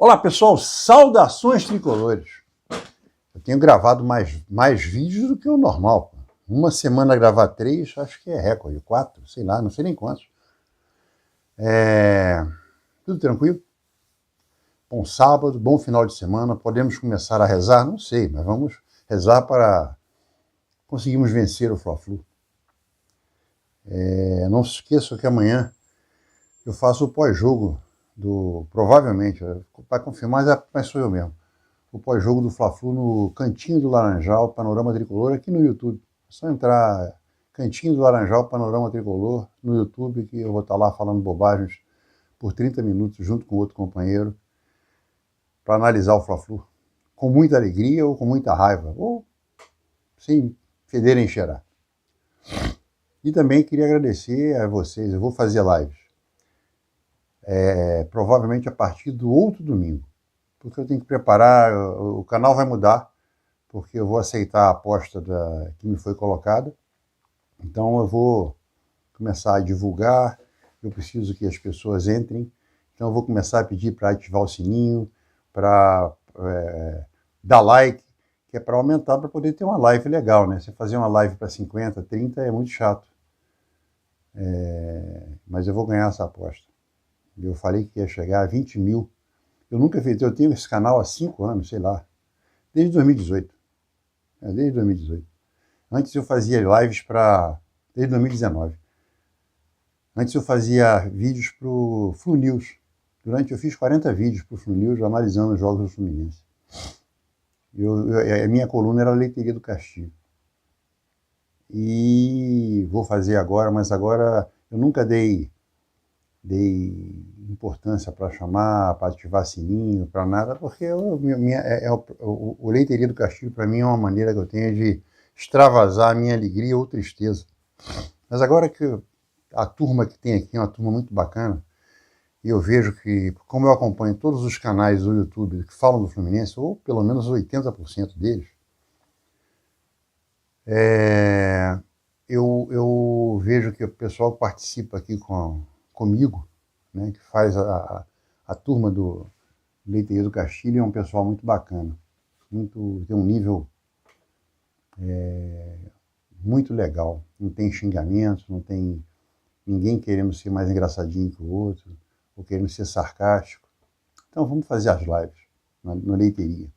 Olá pessoal, saudações tricolores. Eu tenho gravado mais vídeos do que o normal. Uma semana gravar 3, acho que é recorde, 4, sei lá, não sei nem quantos. Tudo tranquilo? Bom sábado, bom final de semana, podemos começar a rezar? Não sei, mas vamos rezar para conseguirmos vencer o Fla-Flu. Não se esqueça que amanhã eu faço o pós-jogo provavelmente, para confirmar, mas sou eu mesmo, o pós-jogo do Fla-Flu no Cantinho do Laranjal, Panorama Tricolor, aqui no YouTube. É só entrar Cantinho do Laranjal, Panorama Tricolor, no YouTube, que eu vou estar lá falando bobagens por 30 minutos, junto com outro companheiro, para analisar o Fla-Flu, com muita alegria ou com muita raiva, ou sem feder nem cheirar. E também queria agradecer a vocês, eu vou fazer lives, provavelmente a partir do outro domingo, porque eu tenho que preparar, o canal vai mudar, porque eu vou aceitar a aposta que me foi colocada, então eu vou começar a divulgar, eu preciso que as pessoas entrem, então eu vou começar a pedir para ativar o sininho, para dar like, que é para aumentar, para poder ter uma live legal, né? Você fazer uma live para 50, 30 é muito chato, mas eu vou ganhar essa aposta. Eu falei que ia chegar a 20 mil. Eu nunca fiz, eu tenho esse canal há 5 anos, sei lá, desde 2018. Desde 2018. Antes eu fazia lives desde 2019. Antes eu fazia vídeos para o Flu News. Eu fiz 40 vídeos para o Flu News, analisando os jogos do Fluminense. A minha coluna era a Leiteria do Castilho. E vou fazer agora, mas agora eu nunca dei importância para chamar, para ativar sininho, para nada, porque o Leiteria do Castilho, para mim, é uma maneira que eu tenho de extravasar a minha alegria ou tristeza. Mas agora que a turma que tem aqui é uma turma muito bacana, e eu vejo que, como eu acompanho todos os canais do YouTube que falam do Fluminense, ou pelo menos 80% deles, eu vejo que o pessoal que participa aqui comigo, né, que faz a turma do Leiteria do Castilho, é um pessoal muito bacana, tem um nível muito legal, não tem xingamentos, não tem ninguém querendo ser mais engraçadinho que o outro, ou querendo ser sarcástico. Então vamos fazer as lives na Leiteria.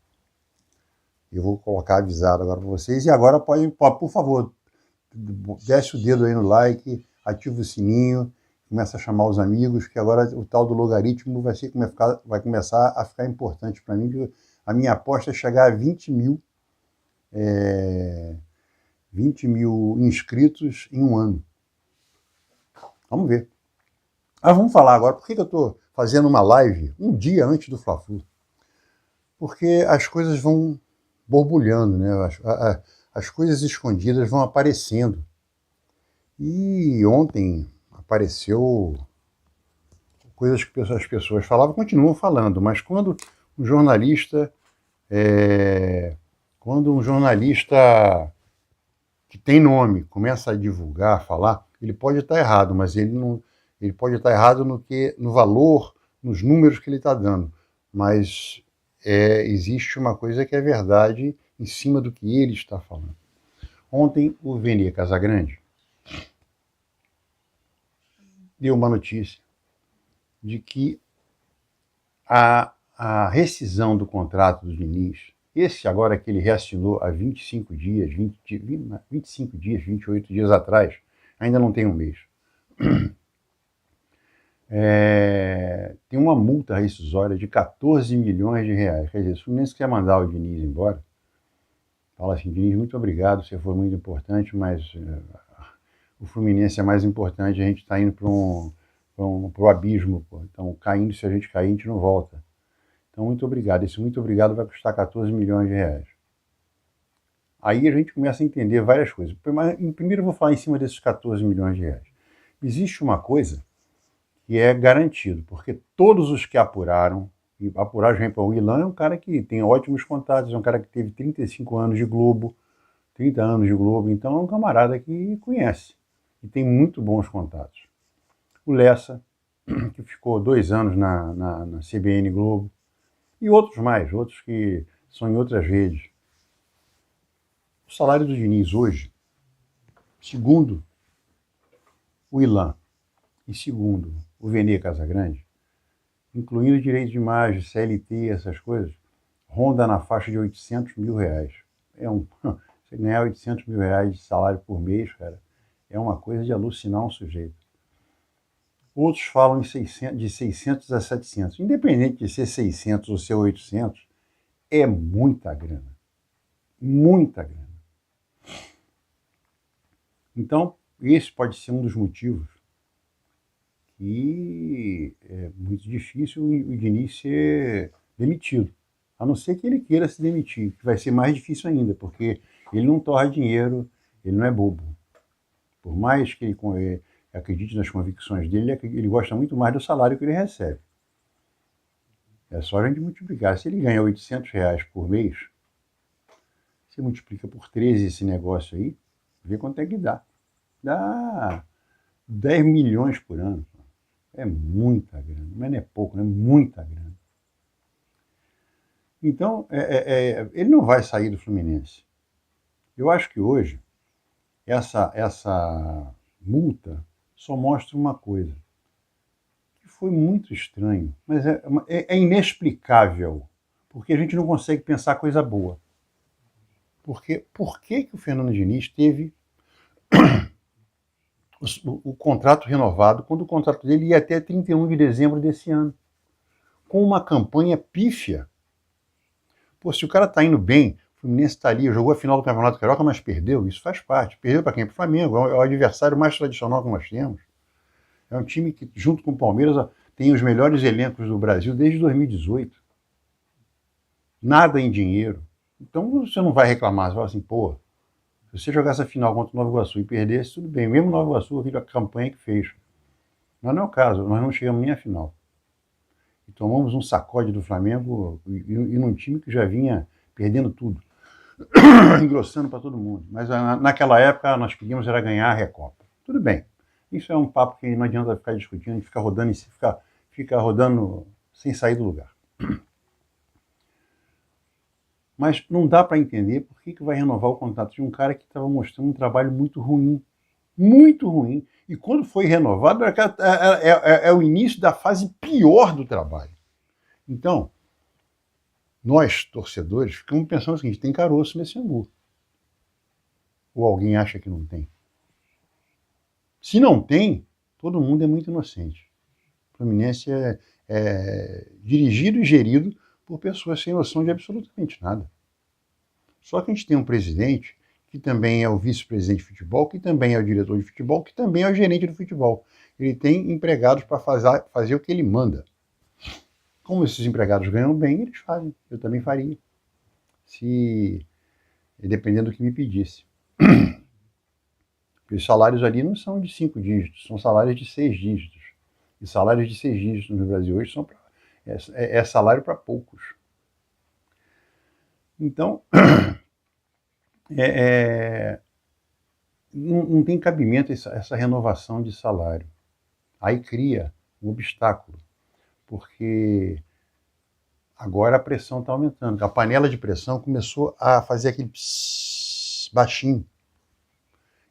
Eu vou colocar avisado agora para vocês, e agora pode, por favor, desce o dedo aí no like, ativa o sininho, começa a chamar os amigos, que agora o tal do logaritmo vai começar a ficar importante para mim, porque a minha aposta é chegar a 20 mil inscritos em um ano. Vamos ver. Vamos falar agora, por que eu estou fazendo uma live um dia antes do Fla-Flu? Porque as coisas vão borbulhando, né? As coisas escondidas vão aparecendo. E ontem apareceu coisas que as pessoas falavam, continuam falando, mas quando um jornalista que tem nome começa a divulgar, falar, ele pode estar errado, mas ele pode estar errado no valor, nos números que ele está dando, mas existe uma coisa que é verdade em cima do que ele está falando. Ontem o Vene Casagrande deu uma notícia de que a rescisão do contrato do Diniz, esse agora que ele reassinou há 25 dias, 28 dias atrás, ainda não tem um mês, tem uma multa rescisória de 14 milhões de reais. Quer dizer, se o Fluminense quer mandar o Diniz embora, fala assim: Diniz, muito obrigado, você foi muito importante, mas o Fluminense é mais importante, a gente está indo para o abismo, pô. Então, caindo, se a gente cair, a gente não volta. Então, muito obrigado. Esse muito obrigado vai custar 14 milhões de reais. Aí a gente começa a entender várias coisas. Primeiro eu vou falar em cima desses 14 milhões de reais. Existe uma coisa que é garantido, porque todos os que apuraram, o Ilan é um cara que tem ótimos contatos, é um cara que teve 35 anos de Globo, 30 anos de Globo, então é um camarada que conhece e tem muito bons contatos. O Lessa, que ficou 2 anos na CBN Globo, E outros mais, outros que são em outras redes. O salário do Diniz hoje, segundo o Ilan e segundo o Vene Casagrande, incluindo direito de imagem, CLT, essas coisas, ronda na faixa de 800 mil reais. Você ganhar 800 mil reais de salário por mês, cara, é uma coisa de alucinar um sujeito. Outros falam de 600 a 700. Independente de ser 600 ou ser 800, é muita grana. Muita grana. Então, esse pode ser um dos motivos que é muito difícil o Diniz ser demitido. A não ser que ele queira se demitir, que vai ser mais difícil ainda, porque ele não torra dinheiro, ele não é bobo. Por mais que ele acredite nas convicções dele, ele gosta muito mais do salário que ele recebe. É só a gente multiplicar. Se ele ganha 800 reais por mês, você multiplica por 13 esse negócio aí, vê quanto é que dá. Dá 10 milhões por ano. É muita grana, mas não é pouco, é muita grana. Então, ele não vai sair do Fluminense. Eu acho que hoje, essa multa só mostra uma coisa, que foi muito estranho, mas é inexplicável, porque a gente não consegue pensar coisa boa. Porque por que o Fernando Diniz teve o contrato renovado, quando o contrato dele ia até 31 de dezembro desse ano, com uma campanha pífia? Pô, se o cara tá indo bem, o Fluminense está ali, jogou a final do Campeonato Carioca, mas perdeu, isso faz parte. Perdeu para quem? Para o Flamengo, é o adversário mais tradicional que nós temos. É um time que, junto com o Palmeiras, tem os melhores elencos do Brasil desde 2018. Nada em dinheiro. Então você não vai reclamar, você fala assim, pô, se você jogasse a final contra o Nova Iguaçu e perdesse, tudo bem. Mesmo o Nova Iguaçu, aquela campanha que fez. Mas não é o caso, nós não chegamos nem à final. E tomamos um sacode do Flamengo e num time que já vinha perdendo tudo. Engrossando para todo mundo. Mas naquela época nós queríamos era ganhar a Recopa. Tudo bem. Isso é um papo que não adianta ficar discutindo, a gente fica rodando sem sair do lugar. Mas não dá para entender por que vai renovar o contrato de um cara que estava mostrando um trabalho muito ruim. Muito ruim. E quando foi renovado, é o início da fase pior do trabalho. Então, nós, torcedores, ficamos pensando o seguinte, tem caroço nesse angu. Ou alguém acha que não tem? Se não tem, todo mundo é muito inocente. O Fluminense é dirigido e gerido por pessoas sem noção de absolutamente nada. Só que a gente tem um presidente que também é o vice-presidente de futebol, que também é o diretor de futebol, que também é o gerente do futebol. Ele tem empregados para fazer o que ele manda. Como esses empregados ganham bem, eles fazem. Eu também faria. Dependendo do que me pedisse. Porque os salários ali não são de 5 dígitos, são salários de 6 dígitos. E salários de 6 dígitos no Brasil hoje é salário para poucos. Então, não tem cabimento essa renovação de salário. Aí cria um obstáculo, porque agora a pressão está aumentando. A panela de pressão começou a fazer aquele psss baixinho.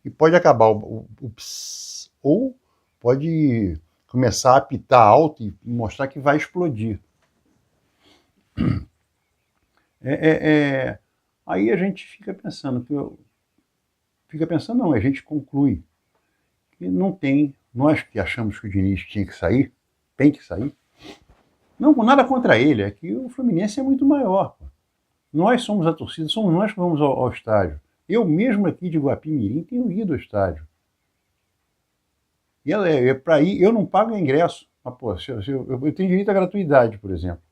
E pode acabar o psss, ou pode começar a apitar alto e mostrar que vai explodir. Aí a gente fica pensando, a gente conclui que não tem, nós que achamos que o Diniz tinha que sair, tem que sair, não, nada contra ele, é que o Fluminense é muito maior. Nós somos a torcida, somos nós que vamos ao estádio. Eu mesmo aqui de Guapimirim tenho ido ao estádio. E para ir, eu não pago ingresso. Mas, pô, eu tenho direito à gratuidade, por exemplo.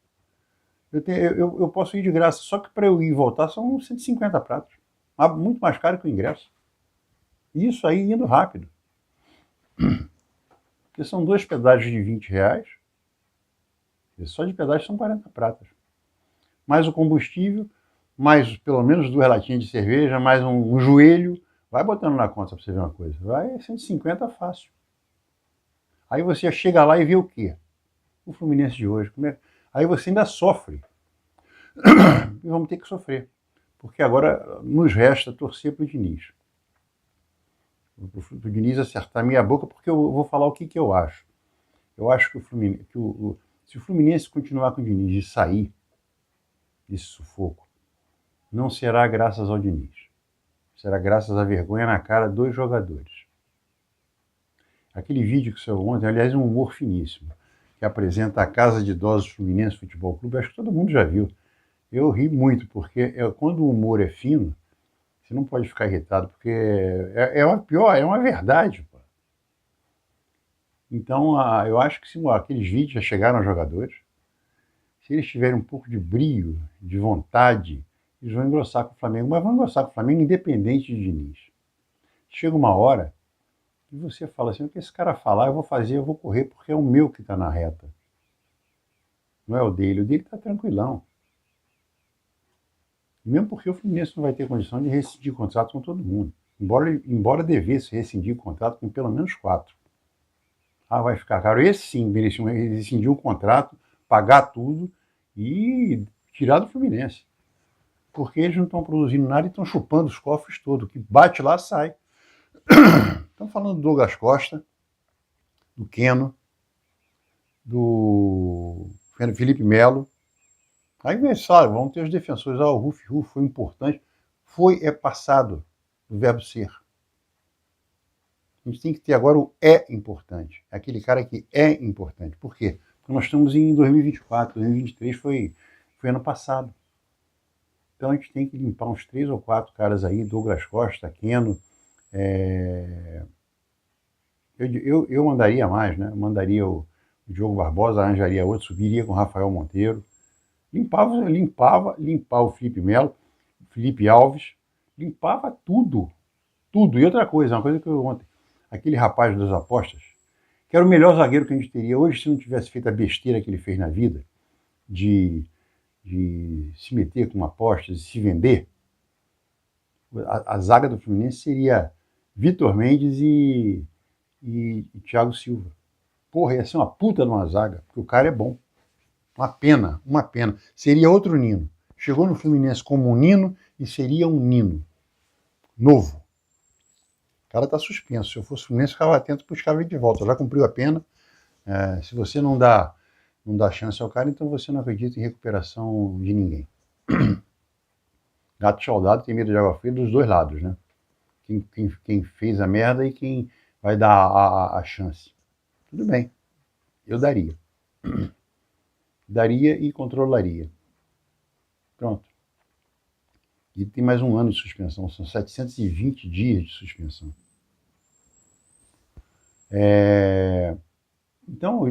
Eu posso ir de graça, só que para eu ir e voltar são 150 pratos. Muito mais caro que o ingresso. Isso aí indo rápido. Porque são 2 pedágios de 20 reais. E só de pedágio são 40 pratas. Mais o combustível, mais pelo menos 2 latinhas de cerveja, mais um joelho. Vai botando na conta para você ver uma coisa. Vai 150 fácil. Aí você chega lá e vê o quê? O Fluminense de hoje. Aí você ainda sofre. E vamos ter que sofrer, porque agora nos resta torcer para o Diniz. Para o Diniz acertar a minha boca, porque eu vou falar o que eu acho. Eu acho que se o Fluminense continuar com o Diniz e sair desse sufoco, não será graças ao Diniz. Será graças à vergonha na cara dos jogadores. Aquele vídeo que saiu ontem, aliás, é um humor finíssimo, que apresenta a Casa de Idosos Fluminense Futebol Clube, acho que todo mundo já viu. Eu ri muito, porque quando o humor é fino, você não pode ficar irritado, porque pior, é uma verdade. Pô. Então, eu acho que se aqueles vídeos já chegaram aos jogadores, se eles tiverem um pouco de brio, de vontade, eles vão engrossar com o Flamengo, mas vão engrossar com o Flamengo independente de Diniz. Chega uma hora que você fala assim, o que esse cara falar, eu vou fazer, eu vou correr, porque é o meu que está na reta. Não é o dele está tranquilão. Mesmo porque o Fluminense não vai ter condição de rescindir contrato com todo mundo. Embora devesse rescindir o contrato com pelo menos 4. Vai ficar caro. Esse sim merecia rescindir o contrato, pagar tudo e tirar do Fluminense. Porque eles não estão produzindo nada e estão chupando os cofres todos. O que bate lá, sai. Estamos falando do Douglas Costa, do Keno, do Felipe Melo. Aí sabe, vão ter os defensores. O Ruf foi importante. É passado do verbo ser. A gente tem que ter agora o é importante. Aquele cara que é importante. Por quê? Porque nós estamos em 2024. 2023 foi ano passado. Então a gente tem que limpar uns 3 ou 4 caras aí. Douglas Costa, Keno. Eu mandaria mais, né? Eu mandaria o Diogo Barbosa, arranjaria outro, subiria com o Rafael Monteiro. Limpar o Felipe Melo, Felipe Alves, limpava tudo. Tudo. E outra coisa, uma coisa que eu ontem, aquele rapaz das apostas, que era o melhor zagueiro que a gente teria hoje se não tivesse feito a besteira que ele fez na vida, de se meter com apostas e se vender, a zaga do Fluminense seria Vitor Mendes e Thiago Silva. Porra, ia ser uma puta de uma zaga, porque o cara é bom. Uma pena. Seria outro Nino. Chegou no Fluminense como um Nino e seria um Nino. Novo. O cara está suspenso. Se eu fosse Fluminense, eu ficava atento para buscar ele de volta. Já cumpriu a pena. Se você não dá chance ao cara, então você não acredita em recuperação de ninguém. Gato soldado tem medo de água fria dos dois lados, né? Quem fez a merda e quem vai dar a chance. Tudo bem. Eu daria. Daria e controlaria. Pronto. E tem mais um ano de suspensão, são 720 dias de suspensão. Então,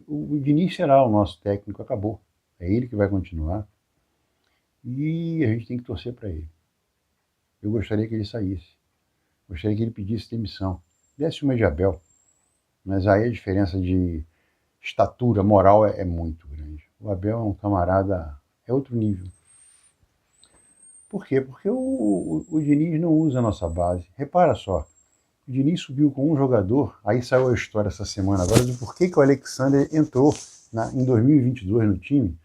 o Diniz será o nosso técnico, acabou. É ele que vai continuar. E a gente tem que torcer para ele. Eu gostaria que ele saísse. Gostaria que ele pedisse demissão. Desse uma de Abel. Mas aí a diferença de estatura moral é muito grande. O Abel é um camarada, é outro nível. Por quê? Porque o Diniz não usa a nossa base. Repara só, o Diniz subiu com um jogador, aí saiu a história essa semana agora de por que o Alexander entrou em 2022 no time.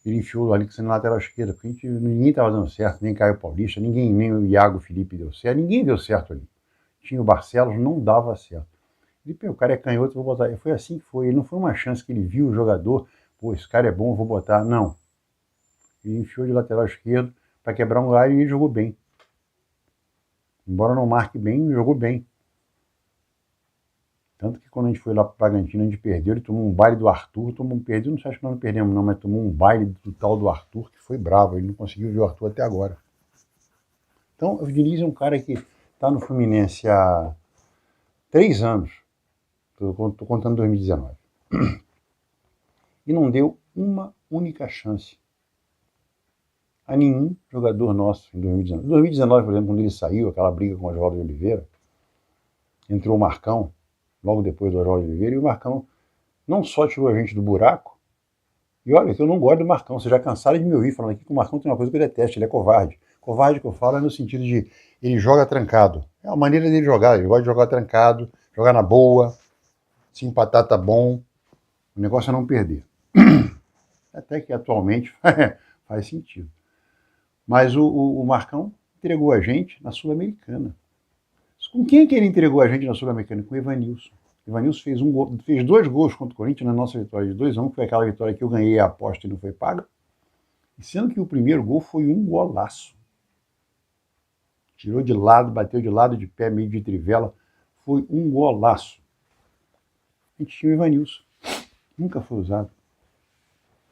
Ele enfiou o Alexander na lateral esquerda, porque ninguém estava dando certo, nem Caio Paulista, nem o Iago Felipe deu certo, ninguém deu certo ali. Tinha o Barcelos, não dava certo. Ele, o cara é canhoto, vou botar. E foi assim que foi. Ele não foi uma chance que ele viu o jogador, pô, esse cara é bom, vou botar. Não. Ele enfiou de lateral esquerdo para quebrar um galho e ele jogou bem. Embora não marque bem, jogou bem. Tanto que quando a gente foi lá para o Bragantino, a gente perdeu, ele tomou um baile do Arthur, perdeu, não sei, acho que nós não perdemos não, mas tomou um baile do tal do Arthur, que foi bravo, ele não conseguiu ver o Arthur até agora. Então, o Diniz é um cara que está no Fluminense há 3 anos, estou contando 2019, e não deu uma única chance a nenhum jogador nosso em 2019. Em 2019, por exemplo, quando ele saiu, aquela briga com o Oswaldo de Oliveira, entrou o Marcão, logo depois do Oswaldo de Oliveira, e o Marcão não só tirou a gente do buraco, e olha que eu não gosto do Marcão, vocês já cansaram de me ouvir falando aqui que o Marcão tem uma coisa que eu detesto, ele é covarde. Covarde que eu falo é no sentido de ele joga trancado. É a maneira dele jogar, ele gosta de jogar trancado, jogar na boa, se empatar tá bom, o negócio é não perder. Até que atualmente faz sentido. Mas o Marcão entregou a gente na Sul-Americana. Com quem que ele entregou a gente na Sul-Americana? Com o Evanilson. O Evanilson fez 2 gols contra o Corinthians na nossa vitória de 2-1, que foi aquela vitória que eu ganhei a aposta e não foi paga. E sendo que o primeiro gol foi um golaço. Tirou de lado, bateu de lado de pé, meio de trivela. Foi um golaço. A gente tinha o Evanilson. Nunca foi usado.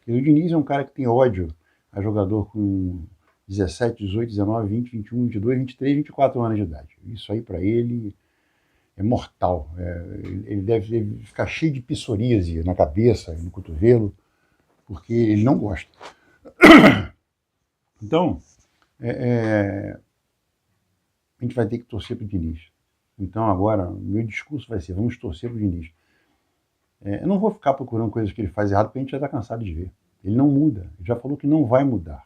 E o Diniz é um cara que tem ódio a jogador com 17, 18, 19, 20, 21, 22, 23, 24 anos de idade. Isso aí para ele é mortal. Ele deve ficar cheio de psoríase na cabeça, no cotovelo, porque ele não gosta. Então, a gente vai ter que torcer para o Diniz. Então agora, o meu discurso vai ser, vamos torcer para o Diniz. Eu não vou ficar procurando coisas que ele faz errado, porque a gente já está cansado de ver. Ele não muda, ele já falou que não vai mudar.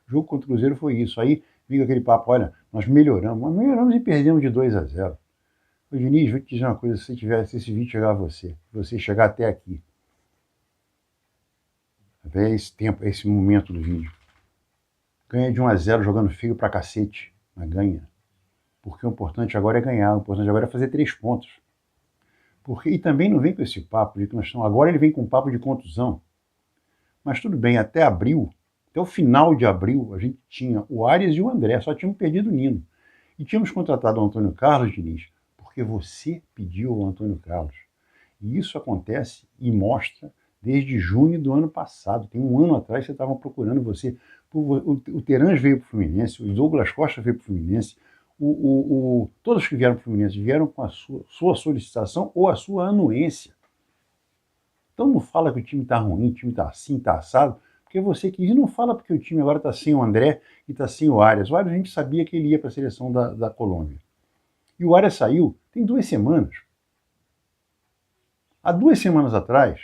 O jogo contra o Cruzeiro foi isso. Aí fica aquele papo, olha, nós melhoramos e perdemos de 2-0. Ô Diniz, vou te dizer uma coisa, se esse vídeo chegar a você chegar até aqui, até esse tempo, esse momento do vídeo, ganha de 1-0 jogando feio pra cacete, mas ganha. Porque o importante agora é ganhar, o importante agora é fazer 3 pontos. E também não vem com esse papo de que nós estamos. Agora ele vem com papo de contusão. Mas tudo bem, até abril, até o final de abril, a gente tinha o Arias e o André, só tínhamos perdido o Nino. E tínhamos contratado o Antônio Carlos, Diniz, porque você pediu o Antônio Carlos. E isso acontece e mostra desde junho do ano passado. Tem um ano atrás você estava procurando você. O Terãs veio para o Fluminense, o Douglas Costa veio para o Fluminense, todos que vieram para o Fluminense vieram com a sua solicitação ou a sua anuência. Então não fala que o time está ruim, o time está assim, está assado, porque você quis. E não fala porque o time agora está sem o André e está sem o Arias. O Arias a gente sabia que ele ia para a seleção da Colômbia. E o Arias saiu tem 2 semanas. Há 2 semanas atrás,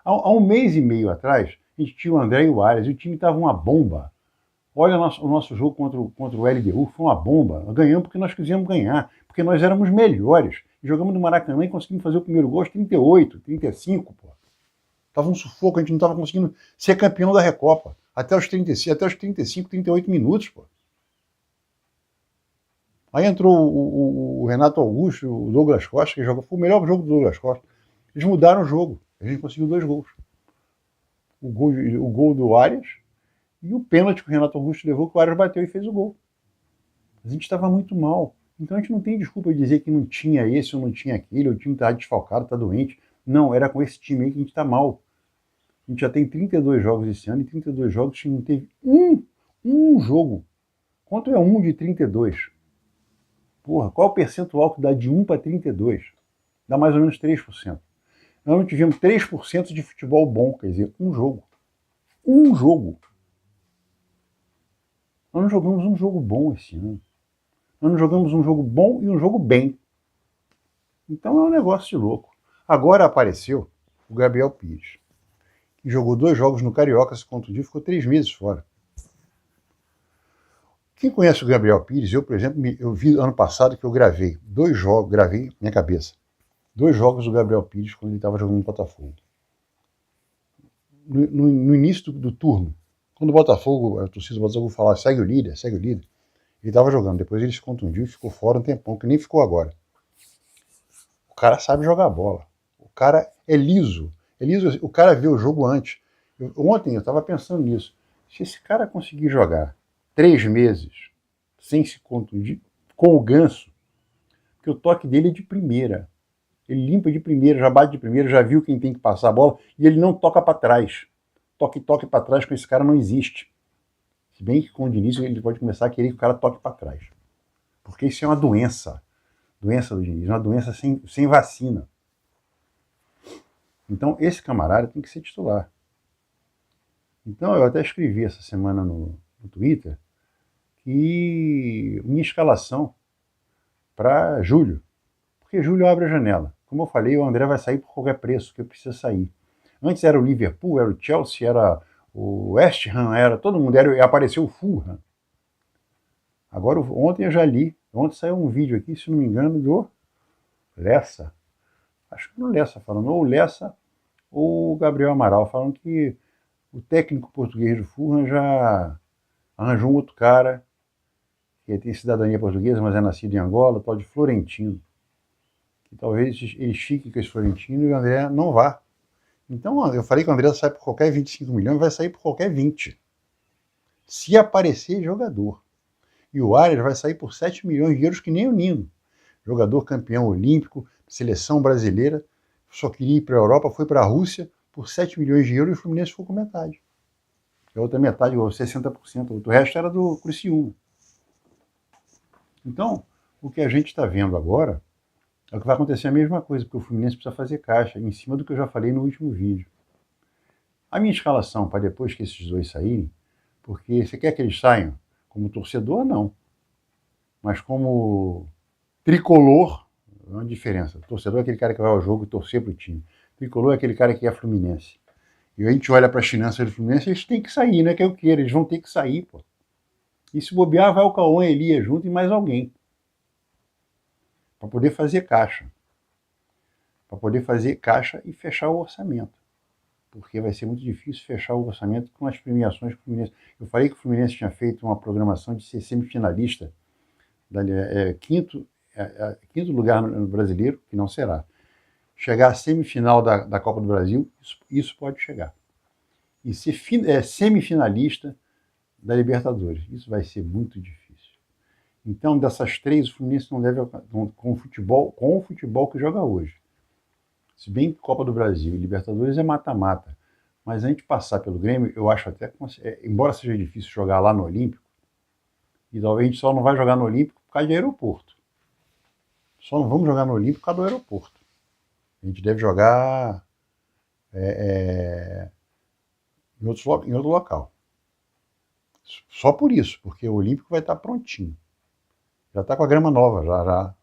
há 1 mês e meio atrás, a gente tinha o André e o Arias e o time estava uma bomba. Olha o nosso jogo contra o LDU, foi uma bomba. Nós ganhamos porque nós quisemos ganhar, porque nós éramos melhores. Jogamos no Maracanã e conseguimos fazer o primeiro gol aos 38, 35, pô. Tava um sufoco, a gente não estava conseguindo ser campeão da Recopa. Até os 35, 38 minutos, pô. Aí entrou o Renato Augusto, o Douglas Costa, que foi o melhor jogo do Douglas Costa. Eles mudaram o jogo. A gente conseguiu 2 gols. O gol do Arias e o pênalti que o Renato Augusto levou, que o Arias bateu e fez o gol. A gente estava muito mal. Então a gente não tem desculpa de dizer que não tinha esse ou não tinha aquele, ou o time estava desfalcado, está doente. Não, era com esse time aí que a gente está mal. A gente já tem 32 jogos esse ano e 32 jogos que não teve um jogo. Quanto é 1 de 32? Porra, qual o percentual que dá de 1 para 32? Dá mais ou menos 3%. Nós não tivemos 3% de futebol bom, quer dizer, um jogo. Um jogo. Nós não jogamos um jogo bom esse ano. Nós não jogamos um jogo bom e um jogo bem. Então é um negócio de louco. Agora apareceu o Gabriel Pires, que jogou 2 jogos no Carioca, se contundiu e ficou 3 meses fora. Quem conhece o Gabriel Pires, eu, por exemplo, eu vi ano passado que eu gravei 2 jogos, gravei minha cabeça, 2 jogos do Gabriel Pires quando ele estava jogando no Botafogo. No início do turno, quando o Botafogo, a torcida do Botafogo falava, segue o líder, ele estava jogando. Depois ele se contundiu e ficou fora um tempão, que nem ficou agora. O cara sabe jogar bola. O cara é liso. O cara vê o jogo antes. Ontem eu estava pensando nisso. Se esse cara conseguir jogar 3 meses sem se contundir, com o Ganso, porque o toque dele é de primeira. Ele limpa de primeira, já bate de primeira, já viu quem tem que passar a bola, e ele não toca para trás. Toque para trás com esse cara não existe. Se bem que com o Diniz ele pode começar a querer que o cara toque para trás. Porque isso é uma doença. Doença do Diniz, uma doença sem vacina. Então esse camarada tem que ser titular. Então eu até escrevi essa semana no Twitter que minha escalação para julho, porque julho abre a janela. Como eu falei, o André vai sair por qualquer preço, que precisa sair. Antes era o Liverpool, era o Chelsea, era o West Ham, era todo mundo, apareceu o Fulham. Agora, ontem eu já li, ontem saiu um vídeo aqui, se não me engano, do Lessa. Acho que no Lessa falando, ou o Lessa ou o Gabriel Amaral, falando que o técnico português do Fulham já arranjou um outro cara, que tem cidadania portuguesa, mas é nascido em Angola, tal de Florentino. Que talvez ele fique com esse Florentino e o André não vá. Então, eu falei que o André sai por qualquer 25 milhões, vai sair por qualquer 20. Se aparecer jogador. E o Arias vai sair por 7 milhões de euros, que nem o Nino. Jogador campeão olímpico, seleção brasileira, só queria ir para a Europa, foi para a Rússia por 7 milhões de euros e o Fluminense ficou com metade. A outra metade, 60%, o resto era do Criciúma. Então, o que a gente está vendo agora é que vai acontecer a mesma coisa, porque o Fluminense precisa fazer caixa, em cima do que eu já falei no último vídeo. A minha escalação para depois que esses dois saírem, porque você quer que eles saiam como torcedor, não. Mas como tricolor, é uma diferença. O torcedor é aquele cara que vai ao jogo e torcer para o time. O tricolor é aquele cara que é Fluminense. E a gente olha para as finanças do Fluminense, eles têm que sair, não é que eu queira, eles vão ter que sair, pô. E se bobear, vai o Cauã Elias junto e mais alguém. Para poder fazer caixa. Para poder fazer caixa e fechar o orçamento. Porque vai ser muito difícil fechar o orçamento com as premiações que o Fluminense... Eu falei que o Fluminense tinha feito uma programação de ser semifinalista, quinto lugar no brasileiro, que não será. Chegar à semifinal da Copa do Brasil, isso pode chegar. E ser semifinalista da Libertadores. Isso vai ser muito difícil. Então, dessas três, o Fluminense não deve, com o futebol que joga hoje. Se bem que Copa do Brasil e Libertadores é mata-mata. Mas a gente passar pelo Grêmio, eu acho até, embora seja difícil jogar lá no Olímpico, e talvez a gente só não vai jogar no Olímpico por causa de aeroporto. Só não vamos jogar no Olímpico por causa do aeroporto. A gente deve jogar em outro local. Só por isso, porque o Olímpico vai estar prontinho. Já está com a grama nova, já.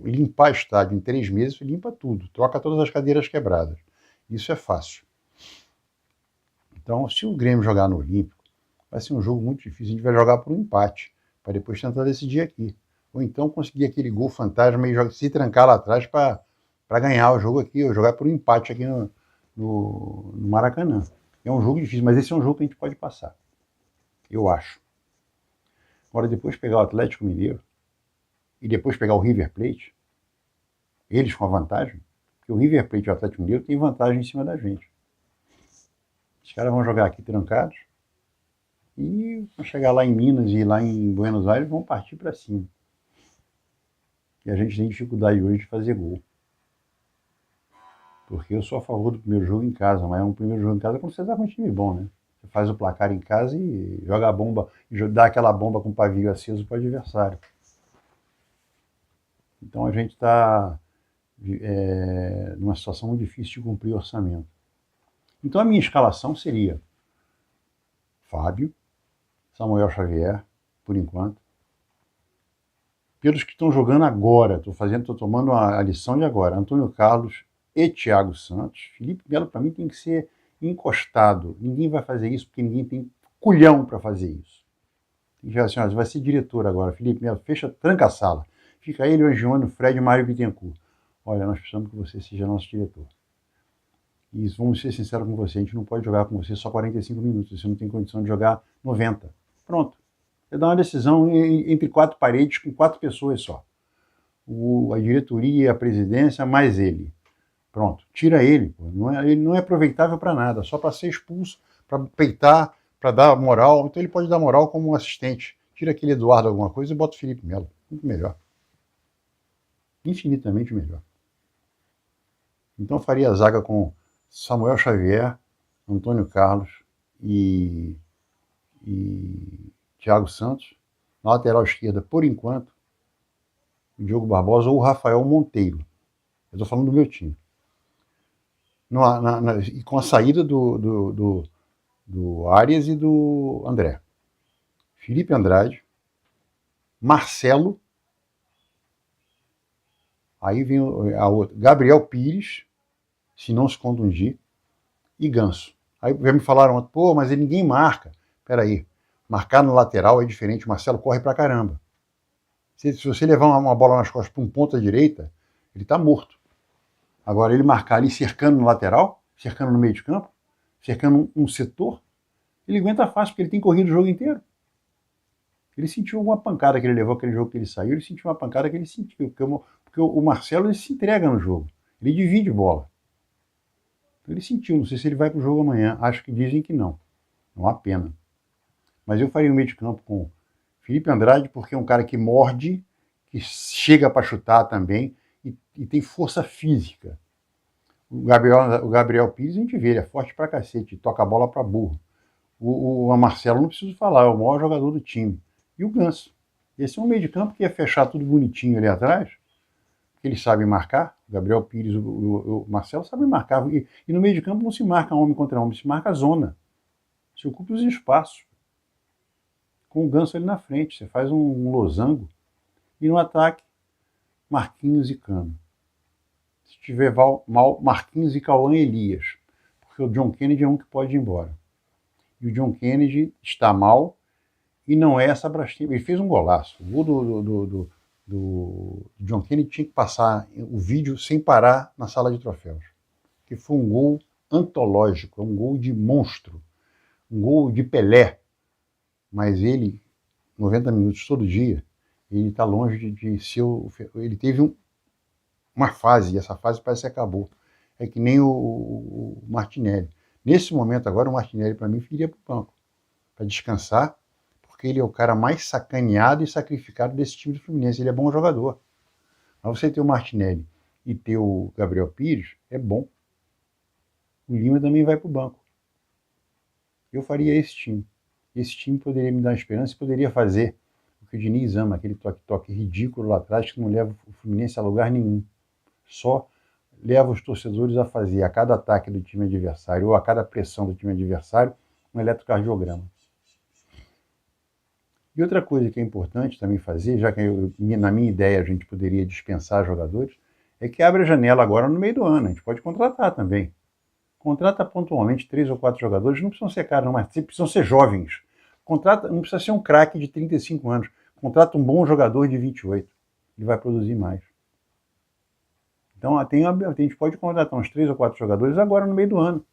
Limpar estádio em 3 meses, limpa tudo. Troca todas as cadeiras quebradas. Isso é fácil. Então, se o Grêmio jogar no Olímpico, vai ser um jogo muito difícil. A gente vai jogar por um empate, para depois tentar decidir aqui. Ou então conseguir aquele gol fantasma e se trancar lá atrás para ganhar o jogo aqui, ou jogar por um empate aqui no Maracanã. É um jogo difícil, mas esse é um jogo que a gente pode passar. Eu acho. Agora, depois pegar o Atlético Mineiro e depois pegar o River Plate, eles com a vantagem, porque o River Plate e o Atlético Mineiro têm vantagem em cima da gente. Os caras vão jogar aqui trancados e vão chegar lá em Minas e lá em Buenos Aires vão partir para cima. E a gente tem dificuldade hoje de fazer gol. Porque eu sou a favor do primeiro jogo em casa, mas é um primeiro jogo em casa quando você está com um time bom, né? Você faz o placar em casa e joga a bomba, dá aquela bomba com pavio aceso para o adversário. Então a gente está numa situação muito difícil de cumprir o orçamento. Então a minha escalação seria Fábio, Samuel Xavier, por enquanto. Pelos que estão jogando agora, estou tomando a lição de agora, Antônio Carlos e Thiago Santos. Felipe Melo, para mim, tem que ser encostado. Ninguém vai fazer isso porque ninguém tem culhão para fazer isso. Tem que dizer assim, vai ser diretor agora, Felipe Melo, tranca a sala. Fica ele, o Angione, o Fred e o Mário Bittencourt. Olha, nós precisamos que você seja nosso diretor. E vamos ser sinceros com você, a gente não pode jogar com você só 45 minutos, você não tem condição de jogar 90. Pronto. Você dá uma decisão entre 4 paredes com 4 pessoas só. A diretoria, a presidência, mais ele. Pronto. Tira ele. Pô. Ele não é aproveitável para nada, só para ser expulso, para peitar, para dar moral. Então ele pode dar moral como um assistente. Tira aquele Eduardo alguma coisa e bota o Felipe Melo. Muito melhor. Infinitamente melhor. Então eu faria a zaga com Samuel Xavier, Antônio Carlos e Thiago Santos. Na lateral esquerda, por enquanto, o Diogo Barbosa ou o Rafael Monteiro. Eu estou falando do meu time. E com a saída do Arias e do André. Felipe Andrade, Marcelo, aí vem a outra, Gabriel Pires, se não se contundir, e Ganso. Aí me falaram, pô, mas ninguém marca. Peraí, marcar no lateral é diferente, o Marcelo corre pra caramba. Se você levar uma bola nas costas para um ponta direita, ele está morto. Agora, ele marcar ali cercando no lateral, cercando no meio de campo, cercando um setor, ele aguenta fácil, porque ele tem corrido o jogo inteiro. Ele sentiu alguma pancada que ele levou, aquele jogo que ele saiu, ele sentiu uma pancada que ele sentiu, porque o Marcelo ele se entrega no jogo, ele divide bola. Então ele sentiu, não sei se ele vai para o jogo amanhã, acho que dizem que não, não há pena. Mas eu faria um meio de campo com Felipe Andrade, porque é um cara que morde, que chega para chutar também e tem força física. O Gabriel Pires, a gente vê, ele é forte pra cacete, toca a bola para burro. O Marcelo não preciso falar, é o maior jogador do time. E o Ganso. Esse é um meio de campo que ia fechar tudo bonitinho ali atrás, porque eles sabem marcar. O Gabriel Pires, o Marcelo sabem marcar. E no meio de campo não se marca homem contra homem, se marca a zona. Se ocupa os espaços. Com o Ganso ali na frente, você faz um losango. E no ataque, Marquinhos e Cano. Se tiver mal, Marquinhos e Cauã Elias. Porque o John Kennedy é um que pode ir embora. E o John Kennedy está mal e não é essa Brastemp. Ele fez um golaço. O gol do John Kennedy tinha que passar o vídeo sem parar na sala de troféus. Que foi um gol antológico, um gol de monstro, um gol de Pelé. Mas ele, 90 minutos todo dia, ele está longe de ser ele teve uma fase, e essa fase parece que acabou. É que nem o Martinelli. Nesse momento agora, o Martinelli, para mim, iria para o banco, para descansar, porque ele é o cara mais sacaneado e sacrificado desse time do Fluminense. Ele é bom jogador. Mas você ter o Martinelli e ter o Gabriel Pires, é bom. O Lima também vai para o banco. Eu faria esse time. Esse time poderia me dar esperança e poderia fazer o que o Diniz ama, aquele toque-toque ridículo lá atrás que não leva o Fluminense a lugar nenhum. Só leva os torcedores a fazer a cada ataque do time adversário ou a cada pressão do time adversário um eletrocardiograma. E outra coisa que é importante também fazer, já que na minha ideia a gente poderia dispensar jogadores, é que abre a janela agora no meio do ano. A gente pode contratar também. Contrata pontualmente 3 ou 4 jogadores, não precisam ser caros, não, mas precisam ser jovens. Contrata, não precisa ser um craque de 35 anos. Contrata um bom jogador de 28. Ele vai produzir mais. Então a gente pode contratar uns 3 ou 4 jogadores agora no meio do ano.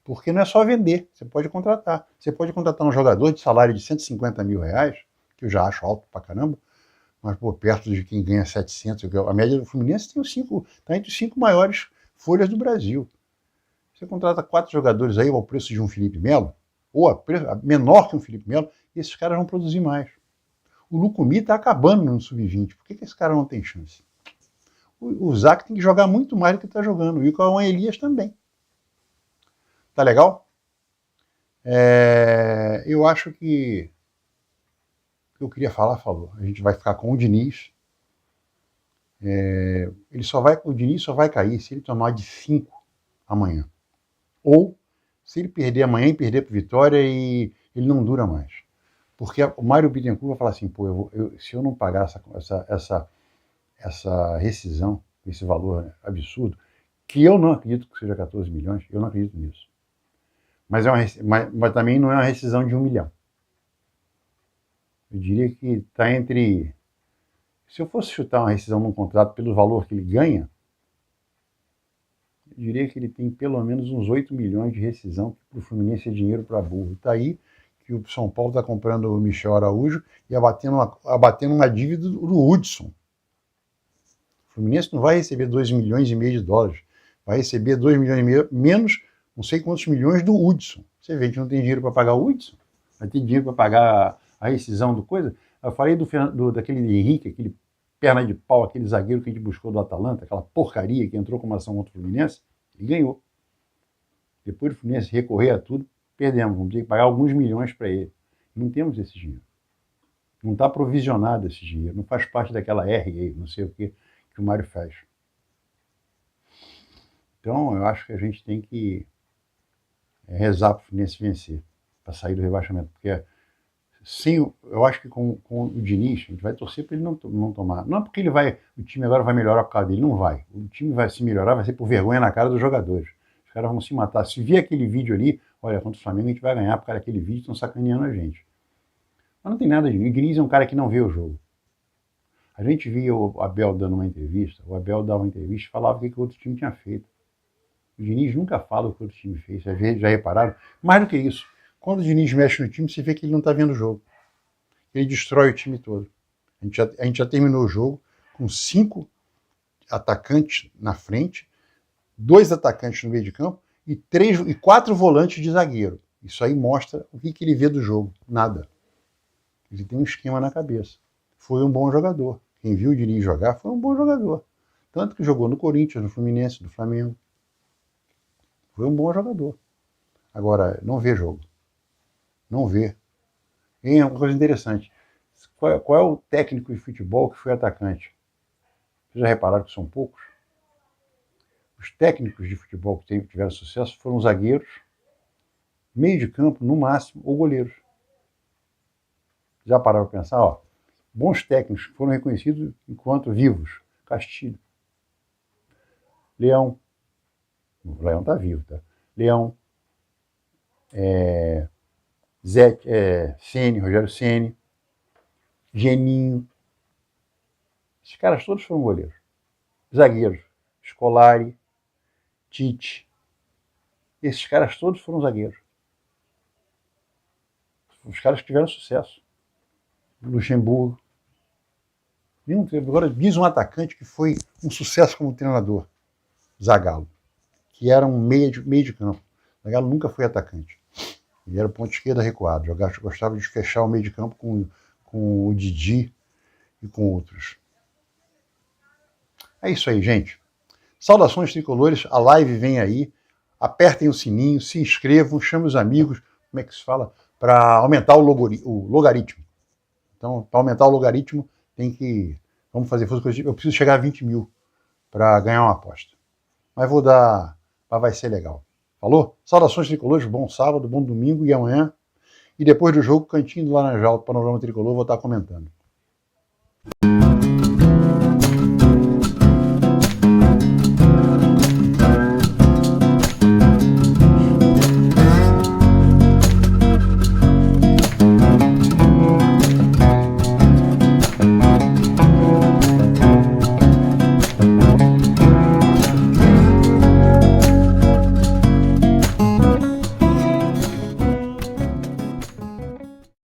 Porque não é só vender, você pode contratar. Você pode contratar um jogador de salário de 150 mil reais, que eu já acho alto pra caramba, mas pô, perto de quem ganha 700. A média do Fluminense tem está entre os 5 maiores folhas do Brasil. Você contrata 4 jogadores aí ao preço de um Felipe Melo, ou menor que um Felipe Melo, e esses caras vão produzir mais. O Lucumi está acabando no Sub-20. Por que esse cara não tem chance? O Zac tem que jogar muito mais do que está jogando. E o Cauã Elias também. Tá legal? Eu acho que o que eu queria falar, falou. A gente vai ficar com o Diniz. O Diniz só vai cair se ele tomar de 5 amanhã. Ou se ele perder amanhã e perder para o Vitória e ele não dura mais. Porque o Mário Bittencourt vai falar assim, pô, se eu não pagar essa rescisão, esse valor absurdo, que eu não acredito que seja 14 milhões, eu não acredito nisso. Mas também não é uma rescisão de 1 milhão. Eu diria que está entre... Se eu fosse chutar uma rescisão num contrato pelo valor que ele ganha, eu diria que ele tem pelo menos uns 8 milhões de rescisão, que para o Fluminense é dinheiro para burro. Está aí que o São Paulo está comprando o Michel Araújo e abatendo uma dívida do Hudson. O Fluminense não vai receber 2 milhões e meio de dólares, vai receber 2 milhões e meio, menos não sei quantos milhões do Hudson. Você vê que não tem dinheiro para pagar o Hudson, vai ter dinheiro para pagar a rescisão do coisa. Eu falei daquele Henrique, aquele perna de pau, aquele zagueiro que a gente buscou do Atalanta, aquela porcaria que entrou com uma ação contra o Fluminense, ele ganhou. Depois do Fluminense recorrer a tudo, perdemos, vamos ter que pagar alguns milhões para ele. Não temos esse dinheiro. Não está provisionado esse dinheiro, não faz parte daquela R aí, não sei o que o Mário faz. Então, eu acho que a gente tem que rezar para o Fluminense vencer, para sair do rebaixamento, porque eu acho que com o Diniz, a gente vai torcer para ele não tomar. Não é porque o time agora vai melhorar por causa dele, não vai. O time vai se melhorar, vai ser por vergonha na cara dos jogadores. Os caras vão se matar. Se vir aquele vídeo ali, olha, contra o Flamengo a gente vai ganhar, porque aquele vídeo estão sacaneando a gente. Mas não tem nada de... O Diniz é um cara que não vê o jogo. A gente via o Abel dando uma entrevista, o Abel dava uma entrevista e falava o que o outro time tinha feito. O Diniz nunca fala o que o outro time fez, às vezes já repararam. Mais do que isso, quando o Diniz mexe no time, você vê que ele não está vendo o jogo. Ele destrói o time todo. A gente já terminou o jogo com 5 atacantes na frente, 2 atacantes no meio de campo e 4 volantes de zagueiro. Isso aí mostra o que ele vê do jogo. Nada. Ele tem um esquema na cabeça. Foi um bom jogador. Quem viu o Diniz jogar foi um bom jogador. Tanto que jogou no Corinthians, no Fluminense, no Flamengo. Foi um bom jogador. Agora, não vê jogo. Não vê. E é uma coisa interessante. Qual é o técnico de futebol que foi atacante? Vocês já repararam que são poucos? Os técnicos de futebol que tiveram sucesso foram zagueiros, meio de campo, no máximo, ou goleiros. Já pararam para pensar? Ó, bons técnicos que foram reconhecidos enquanto vivos. Castilho. Leão. O Leão está vivo, tá? Leão. Ceni, Rogério Ceni. Geninho. Esses caras todos foram goleiros. Zagueiros. Scolari. Tite. Esses caras todos foram zagueiros. Os caras que tiveram sucesso. Luxemburgo. Agora diz um atacante que foi um sucesso como treinador. Zagallo. Que era um meio de campo. Zagallo nunca foi atacante. Ele era ponto esquerda recuado. Gostava de fechar o meio de campo com o Didi e com outros. É isso aí, gente. Saudações tricolores. A live vem aí. Apertem o sininho, se inscrevam, chamem os amigos. Como é que se fala? Para aumentar o logaritmo. Então, para aumentar o logaritmo, vamos fazer força. Eu preciso chegar a 20 mil para ganhar uma aposta. Mas vai ser legal. Falou? Saudações tricolores, bom sábado, bom domingo e amanhã. E depois do jogo, Cantinho do Laranjal, Panorama Tricolor, vou estar comentando.